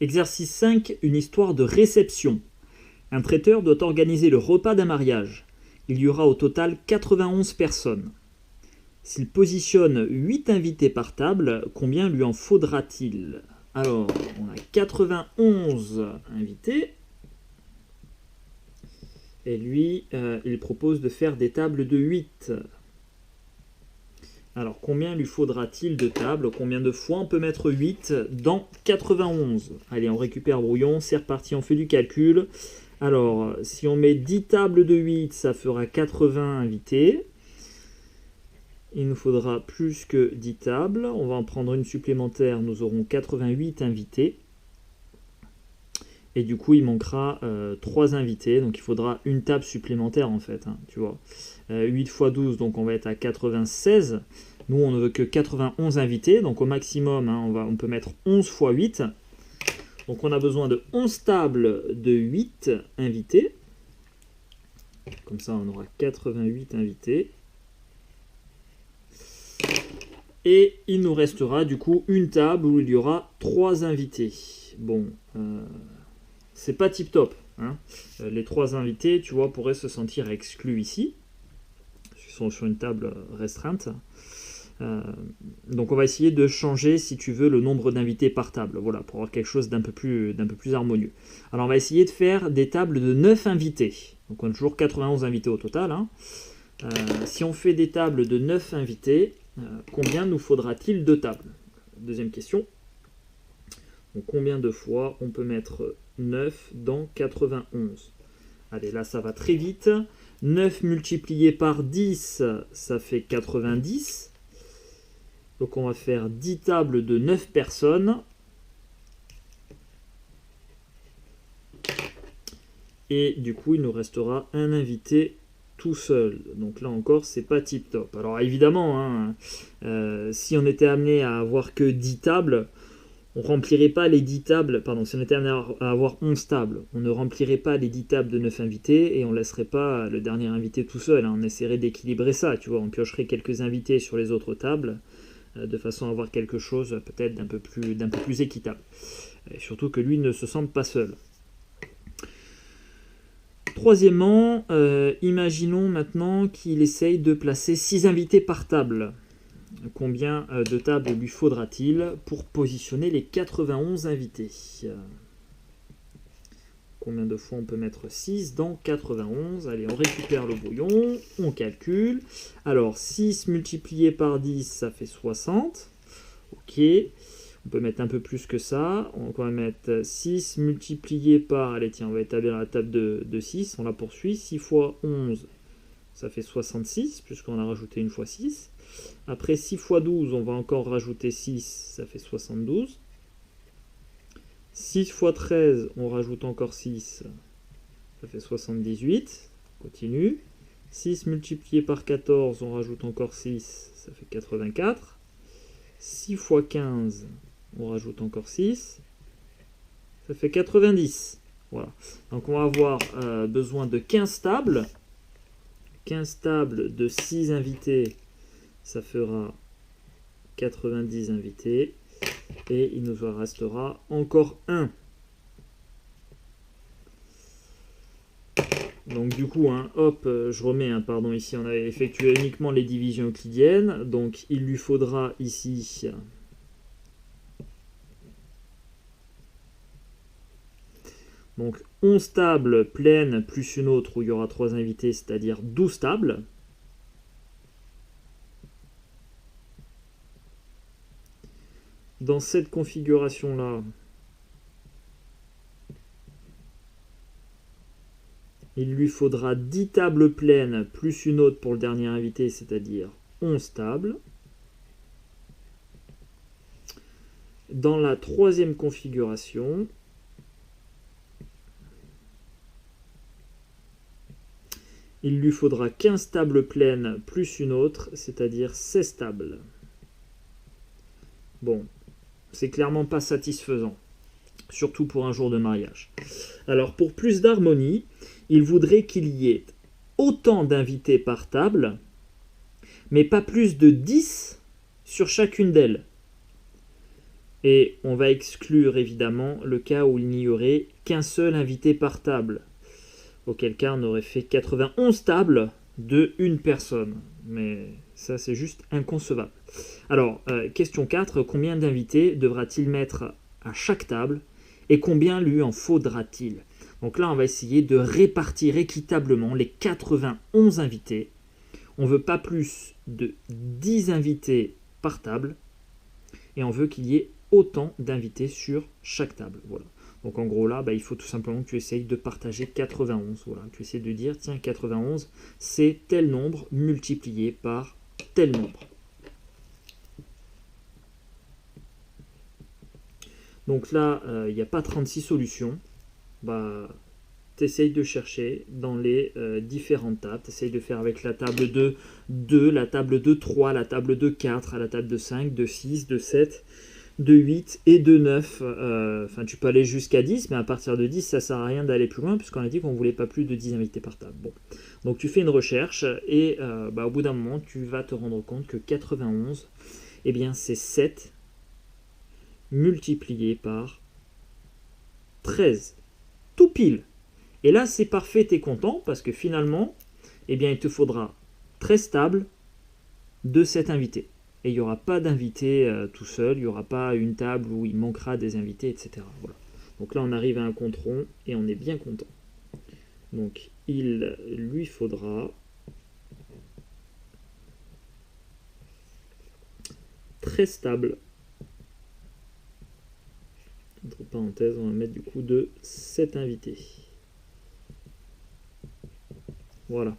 Exercice 5, une histoire de réception. Un traiteur doit organiser le repas d'un mariage. Il y aura au total 91 personnes. S'il positionne 8 invités par table, combien lui en faudra-t-il? Alors, on a 91 invités. Et lui, il propose de faire des tables de 8. Alors, combien lui faudra-t-il de tables? Combien de fois on peut mettre 8 dans 91? Allez, on récupère brouillon, c'est reparti, on fait du calcul. Alors, si on met 10 tables de 8, ça fera 80 invités. Il nous faudra plus que 10 tables. On va en prendre une supplémentaire, nous aurons 88 invités. Et du coup, il manquera 3 invités, donc il faudra une table supplémentaire en fait, hein, tu vois. 8 x 12, donc on va être à 96. Nous, on ne veut que 91 invités, donc au maximum, hein, on peut mettre 11 x 8. Donc on a besoin de 11 tables de 8 invités. Comme ça, on aura 88 invités. Et il nous restera du coup une table où il y aura 3 invités. Bon, c'est pas tip top. Hein. Les 3 invités, tu vois, pourraient se sentir exclus ici. Ils sont sur une table restreinte. Donc on va essayer de changer, si tu veux, le nombre d'invités par table. Voilà, pour avoir quelque chose d'un peu plus harmonieux. Alors on va essayer de faire des tables de 9 invités. Donc on a toujours 91 invités au total. Hein. Si on fait des tables de 9 invités, combien nous faudra-t-il de tables? Deuxième question. Donc combien de fois on peut mettre 9 dans 91? Allez, là ça va très vite. 9 multiplié par 10, ça fait 90. Donc on va faire 10 tables de 9 personnes. Et du coup, il nous restera un invité tout seul. Donc là encore, c'est pas tip top. Alors évidemment, hein, si on était amené à avoir que 10 tables, on remplirait pas les 10 tables, pardon, si on était amené à avoir 11 tables, on ne remplirait pas les 10 tables de 9 invités et on laisserait pas le dernier invité tout seul. Hein. On essaierait d'équilibrer ça, tu vois, on piocherait quelques invités sur les autres tables de façon à avoir quelque chose peut-être d'un peu plus équitable. Et surtout que lui ne se sente pas seul. Troisièmement, imaginons maintenant qu'il essaye de placer 6 invités par table. Combien de tables lui faudra-t-il pour positionner les 91 invités? Combien de fois on peut mettre 6 dans 91? Allez, on récupère le brouillon, on calcule. Alors, 6 multiplié par 10, ça fait 60. Ok. On peut mettre un peu plus que ça. On va mettre 6 multiplié par... Allez, tiens, on va établir la table de 6. On la poursuit. 6 fois 11, ça fait 66, puisqu'on a rajouté une fois 6. Après 6 fois 12, on va encore rajouter 6, ça fait 72. 6 fois 13, on rajoute encore 6, ça fait 78. On continue. 6 multiplié par 14, on rajoute encore 6, ça fait 84. 6 fois 15, on rajoute encore 6, ça fait 90. Voilà. Donc on va avoir besoin de 15 tables. 15 tables de 6 invités, ça fera 90 invités. Et il nous en restera encore un. Donc du coup, hein, hop, je remets, hein, pardon, ici on avait effectué uniquement les divisions euclidiennes. Donc il lui faudra ici donc 11 tables pleines plus une autre où il y aura 3 invités, c'est-à-dire 12 tables. Dans cette configuration-là, il lui faudra 10 tables pleines plus une autre pour le dernier invité, c'est-à-dire 11 tables. Dans la troisième configuration, il lui faudra 15 tables pleines plus une autre, c'est-à-dire 16 tables. Bon, c'est clairement pas satisfaisant, surtout pour un jour de mariage. Alors, pour plus d'harmonie, il voudrait qu'il y ait autant d'invités par table, mais pas plus de 10 sur chacune d'elles. Et on va exclure évidemment le cas où il n'y aurait qu'un seul invité par table. Auquel cas on aurait fait 91 tables de une personne. Mais ça c'est juste inconcevable. Alors, question 4, combien d'invités devra-t-il mettre à chaque table et combien lui en faudra-t-il? Donc là on va essayer de répartir équitablement les 91 invités. On veut pas plus de 10 invités par table et on veut qu'il y ait autant d'invités sur chaque table. Voilà. Donc en gros là, il faut tout simplement que tu essayes de partager 91. Voilà. Tu essaies de dire, tiens, 91, c'est tel nombre multiplié par tel nombre. Donc là, il n'y a pas 36 solutions. Tu essayes de chercher dans les différentes tables. Tu essayes de faire avec la table de 2, la table de 3, la table de 4, la table de 5, de 6, de 7, de 8 et de 9. Enfin, tu peux aller jusqu'à 10, mais à partir de 10, ça ne sert à rien d'aller plus loin, puisqu'on a dit qu'on ne voulait pas plus de 10 invités par table. Bon. Donc tu fais une recherche, et au bout d'un moment, tu vas te rendre compte que 91, eh bien, c'est 7 multiplié par 13. Tout pile. Et là, c'est parfait, tu es content, parce que finalement, eh bien, il te faudra 13 tables de 7 invités. Et il n'y aura pas d'invité tout seul, il n'y aura pas une table où il manquera des invités, etc. Voilà. Donc là, on arrive à un compte rond et on est bien content. Donc, il lui faudra 13 tables. Entre parenthèses, on va mettre du coup de 7 invités. Voilà.